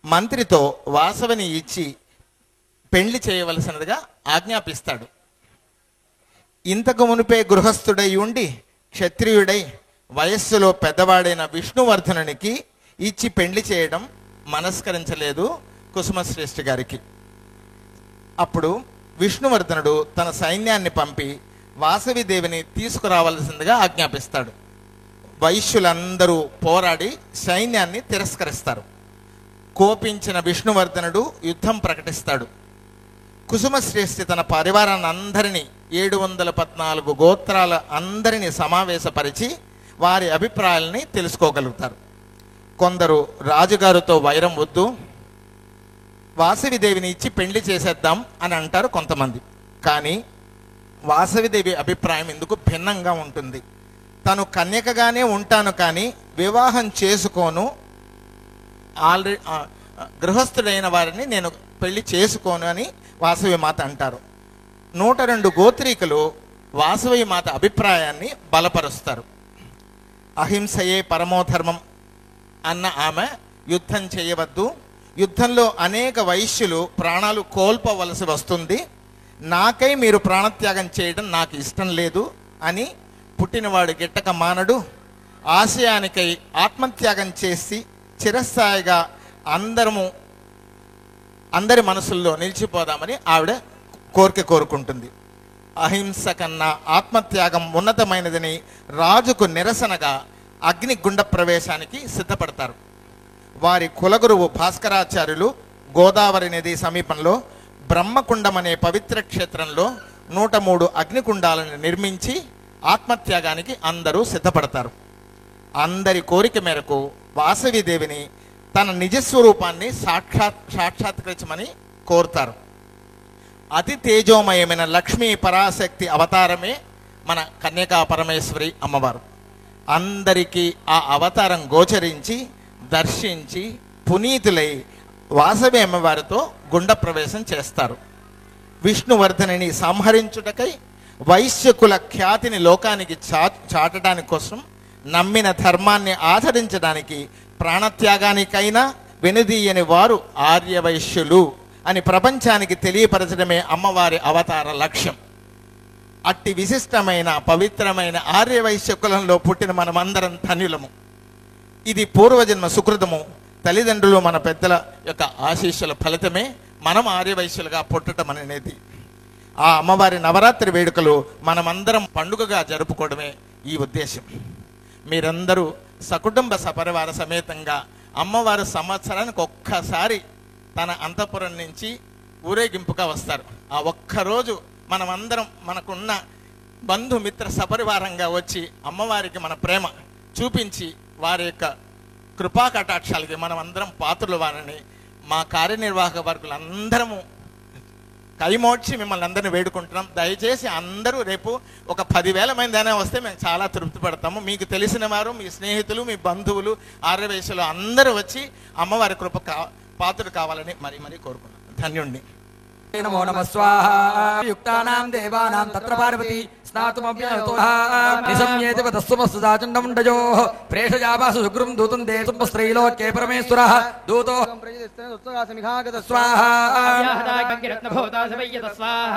మంత్రితో వాసవిని ఇచ్చి పెళ్లి చేయవలసినదిగా ఆజ్ఞాపిస్తాడు. ఇంతకు మునిపే గృహస్థుడై ఉండి క్షత్రియుడై వయస్సులో పెద్దవాడైన విష్ణువర్ధనునికి ఇచ్చి పెళ్లి చేయడం మనస్కరించలేదు కుసుమశ్రేష్ఠి గారికి. అప్పుడు విష్ణువర్ధనుడు తన సైన్యాన్ని పంపి వాసవిదేవిని తీసుకురావాల్సిందిగా ఆజ్ఞాపిస్తాడు. వైశ్యులందరూ పోరాడి సైన్యాన్ని తిరస్కరిస్తారు. కోపించిన విష్ణువర్ధనుడు యుద్ధం ప్రకటిస్తాడు. కుసుమశ్రేష్ఠి తన పరివారాన్ని అందరినీ 714 గోత్రాల అందరినీ సమావేశపరిచి వారి అభిప్రాయాలని తెలుసుకోగలుగుతారు. కొందరు రాజుగారితో వైరం వద్దు, వాసవిదేవిని ఇచ్చి పెళ్లి చేసేద్దాం అని అంటారు కొంతమంది. కానీ వాసవిదేవి అభిప్రాయం ఇందుకు భిన్నంగా ఉంటుంది. తను కన్యకగానే ఉంటాను కానీ వివాహం చేసుకోను, ఆల్రెడీ గృహస్థుడైన వారిని నేను పెళ్లి చేసుకోను అని వాసవి మాత అంటారు. 102 గోత్రీకులు వాసవి మాత అభిప్రాయాన్ని బలపరుస్తారు. అహింసయే పరమోధర్మం అన్న ఆమె యుద్ధం చేయవద్దు, యుద్ధంలో అనేక వైశ్యులు ప్రాణాలు కోల్పోవలసి వస్తుంది, నాకై మీరు ప్రాణత్యాగం చేయడం నాకు ఇష్టం లేదు అని పుట్టినవాడు గిట్టక మానడు, ఆశయానికై ఆత్మత్యాగం చేసి చిరస్థాయిగా అందరి మనసుల్లో నిలిచిపోదామని ఆవిడ కోరుకుంటుంది. అహింస కన్నా ఆత్మత్యాగం ఉన్నతమైనదని రాజుకు నిరసనగా అగ్నిగుండ ప్రవేశానికి సిద్ధపడతారు. వారి కులగురువు భాస్కరాచార్యులు గోదావరి నది సమీపంలో బ్రహ్మకుండం అనే పవిత్ర క్షేత్రంలో 103 అగ్నికుండాలను నిర్మించి ఆత్మత్యాగానికి అందరూ సిద్ధపడతారు. అందరి కోరిక మేరకు వాసవిదేవిని తన నిజస్వరూపాన్ని సాక్షాత్కరించమని కోరుతారు. అతి తేజోమయమైన లక్ష్మీ పరాశక్తి అవతారమే మన కన్యకా పరమేశ్వరి అమ్మవారు. అందరికీ ఆ అవతారం గోచరించి దర్శించి పునీతులై వాసవి అమ్మవారితో గుండ ప్రవేశం చేస్తారు. విష్ణువర్ధనిని సంహరించుటకై వైశ్యకుల ఖ్యాతిని లోకానికి చాటడానికి కోసం, నమ్మిన ధర్మాన్ని ఆచరించడానికి, ప్రాణత్యాగానికైనా వెనుదీయని వారు ఆర్యవైశ్యులు అని ప్రపంచానికి తెలియపరచడమే అమ్మవారి అవతార లక్ష్యం. అట్టి విశిష్టమైన పవిత్రమైన ఆర్యవైశ్య కులంలో పుట్టిన మనమందరం ధన్యులము. ఇది పూర్వజన్మ సుకృతము. తల్లిదండ్రులు మన పెద్దల యొక్క ఆశీస్సుల ఫలితమే మనం ఆర్యవైశ్యులుగా పుట్టడం అనేది. ఆ అమ్మవారి నవరాత్రి వేడుకలు మనమందరం పండుగగా జరుపుకోవడమే ఈ ఉద్దేశం. మీరందరూ సకుటుంబ సపరివార సమేతంగా అమ్మవారు సంవత్సరానికి ఒక్కసారి తన అంతఃపురం నుంచి ఊరేగింపుగా వస్తారు. ఆ ఒక్కరోజు మనమందరం మనకున్న బంధుమిత్ర సపరివారంగా వచ్చి అమ్మవారికి మన ప్రేమ చూపించి వారి యొక్క కృపా కటాక్షాలకి మనం అందరం పాత్రలు వారని మా కార్యనిర్వాహక వర్గులందరము కైమోడ్చి మిమ్మల్ని అందరినీ వేడుకుంటున్నాం. దయచేసి అందరూ రేపు ఒక 10,000 మంది అయినా వస్తే మేము చాలా తృప్తి పడతాము. మీకు తెలిసిన వారు, మీ స్నేహితులు, మీ బంధువులు, ఆర్యవైశ్యులు అందరూ వచ్చి అమ్మవారి కృప పాత్రలు కావాలని మరీ కోరుకున్నాం. ధన్యుణ్ణి. నమో నమః స్వాహా. యుక్తానాం దేవానాం తత్ర పార్వతి స్నాతుమభ్యతో నిసంయేతి వదస్సుమస్తు దాచండముండజో ప్రేషయావాసు సుగ్రం దూతం దేశుపస్త్రైలోక్యే పరమేశ్వరః దూతో స్వాహా.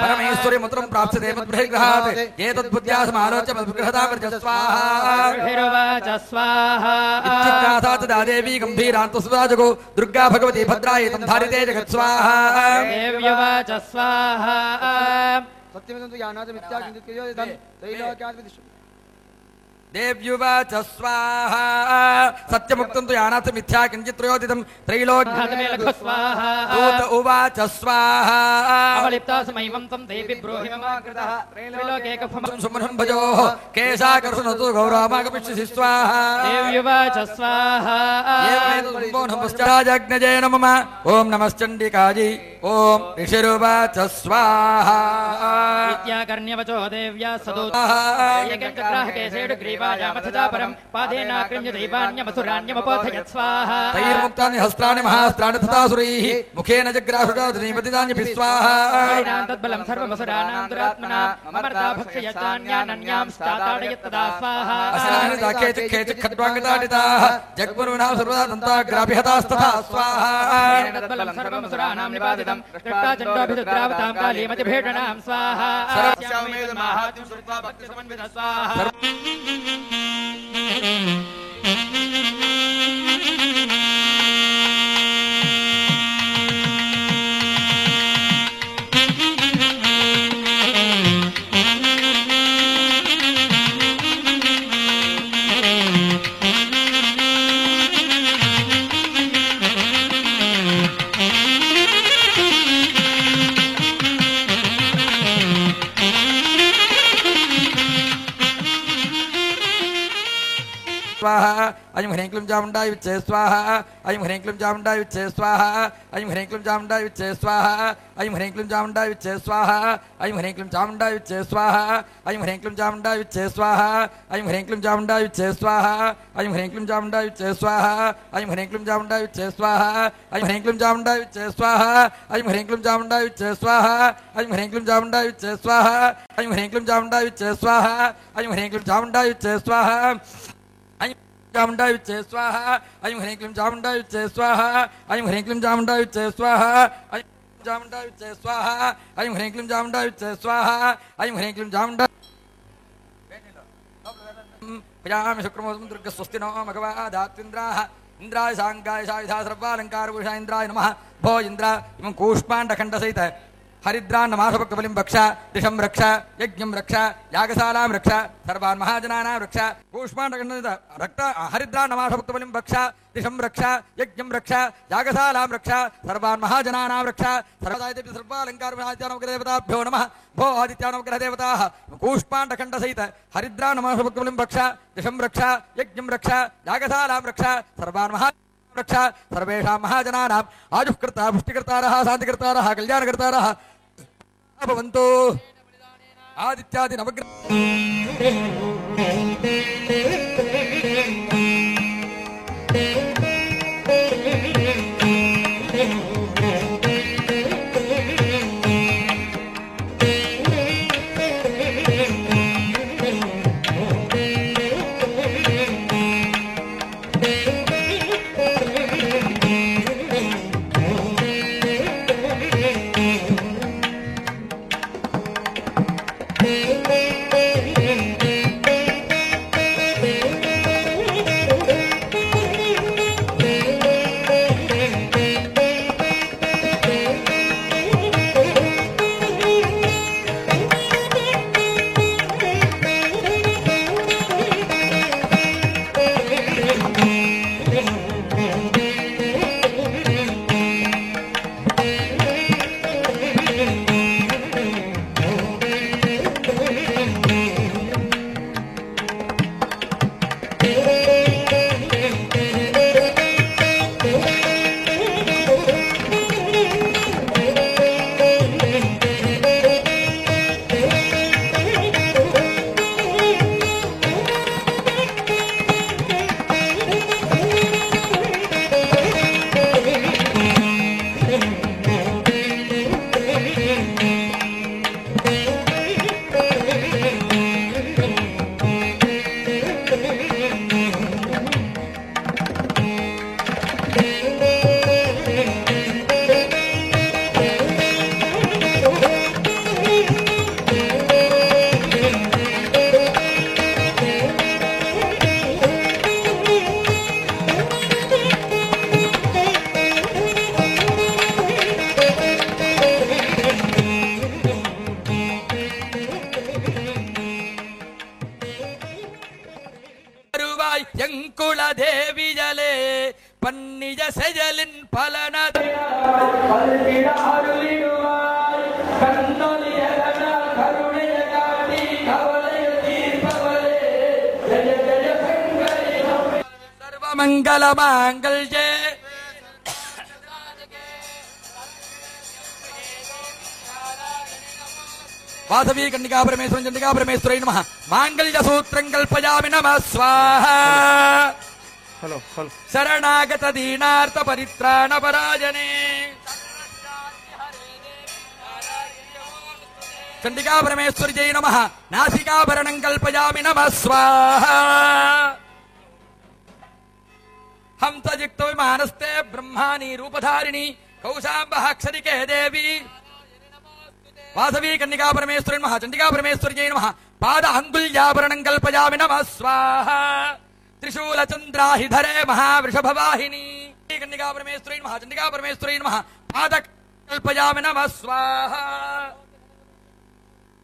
పరమేశ్వరి ముద్రం ప్రాప్స్యతే మద్బృహగ్రహాత్ ఏతద్బుద్ధ్యా సమాలోచ్య మద్బృహదావర్జ స్వాహా. ఇత్యుక్తాథాత్ దాదేవీ గంభీరాంత సురాజగో దుర్గా భగవతి భద్రాయేతం ధారితే జగత్ స్వాహా. సత్యమిదంతు యానాథ మిథ్యా కించిత్క్రియోదితం త్రైలోక్యాద్విదిశ దేవ్యువాచ స్వాహా. సత్యముక్తం తు యానాథ మిథ్యా కించిత్క్రియోదితం త్రైలోక్యాద్విదిశ స్వాహా. దూత ఉవాచ స్వాహా. అవలిప్తాసమైవం తం దేవి బ్రోహిమమాకృతః త్రైలోకేకఫమం సుమనం భజో కేశాకర్షణతు గౌరవమాగమిష్యసి స్వాహా. దేవ్యువాచ స్వాహా. నమశ్చాజగ్నజయ నమః. ఓం నమశ్చండికాజీ. ఓం ఋషిరువాచ స్వాహా. విద్యాకర్ణ్యవచో దేవ్యా సదూత ఏకంచగ్రాహకేశేడు గ్రీవ देवायामथजापरं पादेनाक्रम्य दैवान्यमसुराण्यमपोथयत् स्वाहा तैर्मुक्तानि हस्त्राणि महास्त्राणि तथासुरैः मुखेन जग्रासुराधनीपतिदान्यभिः स्वाहा तद्बलं सर्वमसुराणां दुरात्मनां ममर्ता भक्षयचान्यानन्यां स्ताताडयत्तदा स्वाहा अशनानि दाखे चिखे चिखड्वाङ्गताडिताः जग्मुरूणां सर्वदा दन्ताग्राभिहतास्तथा स्वाहा तद्बलं सर्वमसुराणां निपातितं दृष्टाचण्डोऽभिद्रावतां कालीमतिभेषणां स्वाहा सर्वस्यामेतन्माहात्म्यं श्रुत्वा भक्तिसमन्वितः स्वाहा स्वाहा अयं ह्रीं क्लीं चामुण्डाय विच्चे स्वाहा अयं ह्रीं क्लीं चामुण्डाय विच्चे स्वाहा अयं ह्रीं क्लीं चामुण्डाय विच्चे स्वाहा अयं ह्रीं क्लीं चामुण्डाय विच्चे स्वाहा अयं ह्रीं क्लीं चामुण्डाय विच्चे स्वाहा अयं ह्रीं क्लीं चामुण्डाय विच्चे स्वाहा अयं ह्रीं क्लीं चामुण्डाय विच्चे स्वाहा अयं ह्रीं क्लीं चामुण्डाय विच्चे स्वाहा अयं ह्रीं क्लीं चामुण्डाय विच्चे स्वाहा अयं ह्रीं क्लीं चामुण्डाय विच्चे स्वाहा अयं ह्रीं क्लीं चामुण्डाय विच्चे स्वाहा अयं ह्रीं क्लीं चामुण्डाय विच्चे स्वाहा अयं ह्रीं क्लीं चामुण्डाय विच्चे स्वाहा अयं ह्रीं क्लीं चामुण्डाय विच्चे स्वाहा चामुण्डाय विच्चे स्वाहा अयं ह्रीं क्लीं चामुण्डाय विच्चे स्वाहा अयं ह्रीं क्लीं चामुण्डाय विच्चे स्वाहा अयं चामुण्डाय विच्चे स्वाहा अयं ह्रीं क्लीं चामुण्डाय विच्चे स्वाहा अयं ह्रीं क्लीं चामुण्डाय प्रजामि शुक्रमोऽस्मि दुर्गस्वस्ति नो मघवादात्विन्द्राः इंद्राय सांगाय सायुधा सर्वालंकारभूषा इंद्राय नमः भो इंद्र इमं कूष्माण्डखण्डसहित हरिद्रान्नमाशभक्तबलिं रक्ष दिशं रक्ष यज्ञं रक्ष यागशालां रक्ष सर्वान् महाजनानां रक्ष कूष्माण्डखण्डसहित रक्त हरिद्रान्नमाशभक्तबलिं रक्ष दिशं रक्ष यज्ञं रक्ष यागशालां रक्ष सर्वान् महाजनानां रक्ष सर्वदायितेभ्य सर्वालंकारभूषादित्यानवग्रहदेवताभ्यो नमः भो आदित्यानवग्रहदेवताः कूष्माण्डखण्डसहित हरिद्रान्नमाशभक्तबलिं रक्ष दिशं रक्ष यज्ञं रक्ष यागशालां रक्ष सर्वान् महा रक्षा सर्वेषां महाजनानाम् आजुःकर्ता पुष्टिकर्तारः शान्तिकर्तारः कल्याणकर्तारः भवन्तु आदित्यादि नवग्रह യങ്കുളദേവിയലേ പന്നിജ സെജലിൻ പലനത സർവമംഗളമാംഗല്യേ వాసవీ కన్నికా పరమేశ్వరం చండికా పరమేశ్వరై నమః మాంగళ్య సూత్రం కల్పయామి నమః స్వాహా శరణాగత దీనార్త పరిత్రాణ పరాజనే చండికా పరమేశ్వరి జై నమః నాసికాభరణం కల్పయామి నమః స్వాహా హంసయుక్త విమానస్తే బ్రహ్మాని రూపధారిణి కౌశాంబః అక్షరికే దేవి వాసవీ కన్నికా పరమేశ్వరి నమః చండికా పరమేశ్వరి జై నమః పాద అంగుళ్యాభరణం కల్పయామి నమః స్వాహా త్రిశూల చంద్రాహిధరే మహావృషభవాహిని కన్నికా పరమేశ్వరి నమః చండికా పరమేశ్వరి నమః పాద కల్పయామి నమః స్వాహా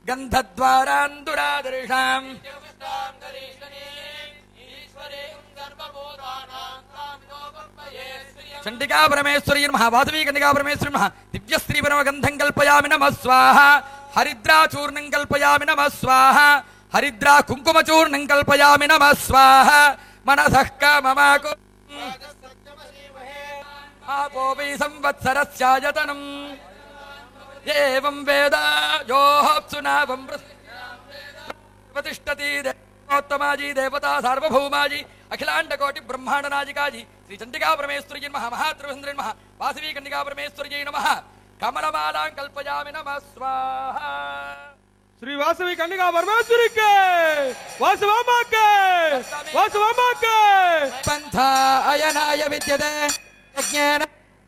గంధద్వారాందురాదర్శాం చండికా పరమేశ్వరి నమః వాసవీ కన్నికా పరమేశ్వరి నమః దివ్యశ్రీ పరమగంధం కల్పయామి నమః స్వాహా హరిద్రాచూర్ణం కల్పయామి నమః స్వాహా హరిద్రా కుంకుమచూర్ణం కల్పయామి నమః స్వాహా మనసః కామమాకు ఆపో వై సంవత్సరస్యాయతనం ఏవం వేద యోప్సునావం ప్రతిష్టతి దేవోత్తమాజీ దేవతా సార్వభౌమాజీ అఖిలాండ కోటి బ్రహ్మాండ నాజికాజీ శ్రీ చండికా పరమేశ్వరి నమః మహాత్రిపుర నమః వాసవీ కన్నికా పరమేశ్వరి నమః కమలమాలాం కల్పయామి నమః స్వాహా శ్రీ వాసవి కన్నికా పరమేశ్వరికి వాసవామాకే వాసవామాకే పంథాయనాయ విద్యతే యజ్ఞేన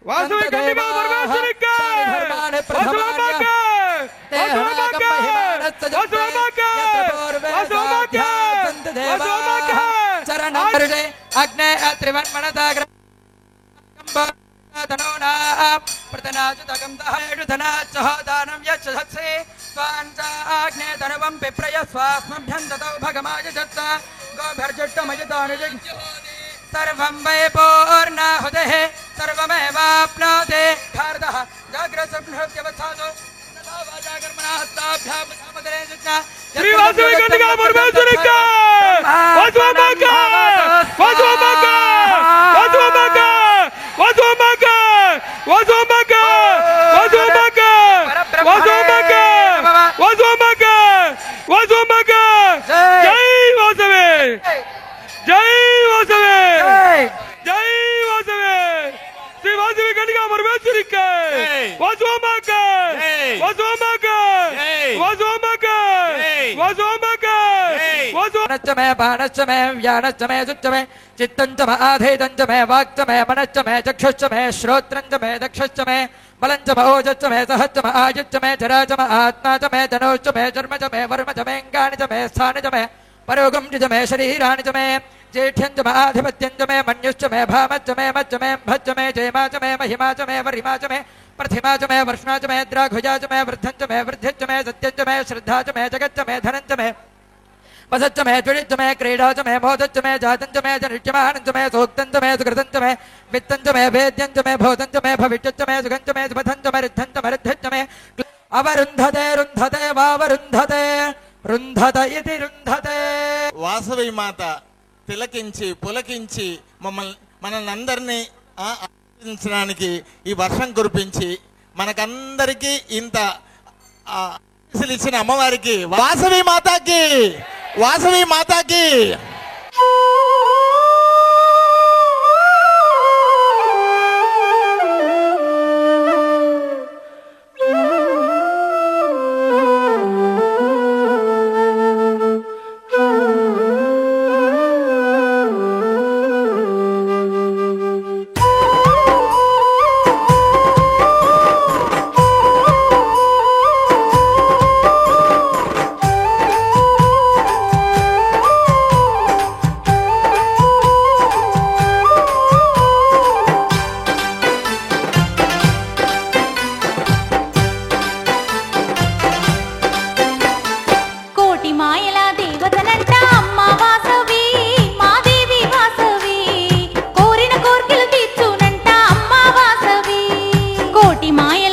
వాసవి కన్నికా పరమేశ్వరికి వాసవామాకే వాసవామాకే వాసవామాకే వాసవామాకే వాసవామాకే చరణారుడే అగ్నే త్రివర్మణతాగ్ర ప్రతనాచుతకం దహేడుధనాచ్చహదానం యచ్చసత్సే స్వాంచాగ్నే తనువం పిప్రయ స్వాస్మభ్యం తతో భగమాయజత్త గోభిర్జుట్టమయతానుజ సర్వం వై పూర్ణాహుతే సర్వమేవాప్నోతే భారతః జాగ్రత్సంహృత్యవస్థాతో శ్రీ వాసవి కన్నికా పరమేశ్వరికి వాసవామాకే వాసవామాకే వాసవామాకే వాసవామాకే వాసవామాకే వాసవామాకే వాసవామాకే వాసవామాకే వాసవామాకే జై వాసవి జై వాసవి జై వాసవి శ్రీ వాసవి కన్నికా పరమేశ్వరికి వాసవామాకే వాసవామాకే వాసవామాకే వాసవామాకే మే బాణశ్చ మే వ్యానశ్చ మే సుచ్చ మే చిత్తంచ మే ఆధేదంచ మే వాక్చ మే మనశ్చ మే చక్షుశ్చ మే శ్రోత్రంచ మే దక్షశ్చ మే బలంచ మే ఓజశ్చ మే సహశ్చ మే ఆయుశ్చ మే జరాచ మే ఆత్మా చ మే ధనోశ్చ మే చర్మ చ మే వర్మ చ మే అంగాని చ మే స్థాని చ మే పరోగం చ మే శరీరాని చ మే ज्येष्ठ्यं च मे आधिपत्यं च मे मन्युश्च मे भामश्च मे मच्च मे भच्च मे जयमा च मे महिमा च मे वरिमा च मे प्रतिमा च मे वर्ष्णा च मे द्राघुजा च मे वृद्धं च मे वृद्धिश्च मे सत्यं च मे श्रद्धा च मे जगच्च मे धनं च मे वसच्च मे त्वरिच्च मे क्रीडा च मे मोदच्च मे जातं च मे जनिष्यमानं च मे सूक्तं च मे सुकृतं च मे वित्तं च मे वेद्यं च मे भूतं च मे भविष्यच्च मे सुखं च मे सुपथं च मे रिद्धं च मे रिद्धिश्च मे अवरुन्धते रुन्धते वावरुन्धते रुन्धत इति रुन्धते వాసవి మాత తిలకించి పులకించి మనల్ని అందరినీ ఆశీర్వదించడానికి ఈ వర్షం కురిపించి మనకందరికీ ఇంత ఇచ్చిన అమ్మవారికి వాసవి మాతాకి వాసవి మాతాకి మాయల